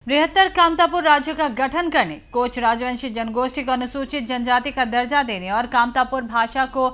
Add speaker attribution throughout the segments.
Speaker 1: बृहत्तर कामतापुर राज्य का गठन करने, कोच राजवंशी जनगोष्ठी को अनुसूचित जनजाति का दर्जा देने और कामतापुर भाषा को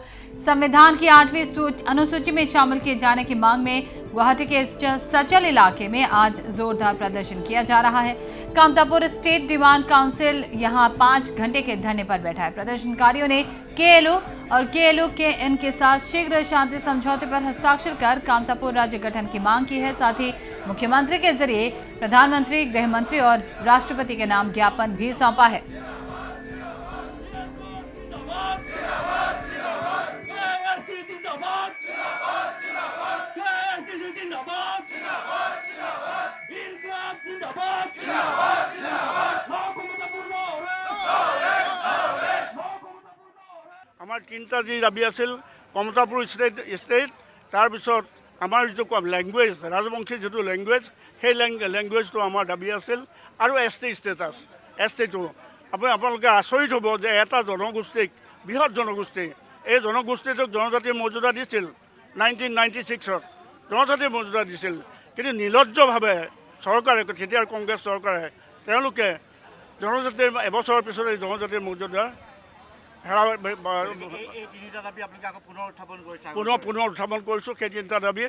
Speaker 1: संविधान की 8वीं अनुसूची में शामिल किए जाने की मांग में गुवाहाटी के सचल इलाके में आज जोरदार प्रदर्शन किया जा रहा है। कामतापुर स्टेट डिमांड काउंसिल यहां 5 घंटे के धरने पर बैठा है। प्रदर्शनकारियों ने केएलओ और केएलओ के इनके साथ शीघ्र शांति समझौते पर हस्ताक्षर कर कामतापुर राज्य गठन की मांग की है। साथ ही मुख्यमंत्री के जरिए प्रधानमंत्री, गृह मंत्री और राष्ट्रपति के नाम ज्ञापन भी सौंपा है।
Speaker 2: আমাৰ তিনিটা যি দাবী আছিল কমতাপুৰ ষ্টেট তাৰপিছত আমাৰ যিটো লেংগুৱেজ ৰাজবংশী যিটো লেংগুৱেজ সেই লেংগুৱেজটো আমাৰ দাবী আছিল আৰু এছটি ষ্টেটাছ এছটিটো আপোনালোকে আচৰিত হ'ব যে এটা জনগোষ্ঠীক বৃহৎ জনগোষ্ঠী এই জনগোষ্ঠীটোক জনজাতিৰ মৰ্যাদা দিছিল 1996ত জনজাতিৰ মৰ্যাদা দিছিল কিন্তু নিলজ্জভাৱে চৰকাৰে তেতিয়াৰ কংগ্ৰেছ চৰকাৰে তেওঁলোকে জনজাতিৰ এবছৰৰ পিছত এই জনজাতিৰ মৰ্যাদা পুনৰ উত্থাপন কৰিছোঁ সেই তিনিটা দাবী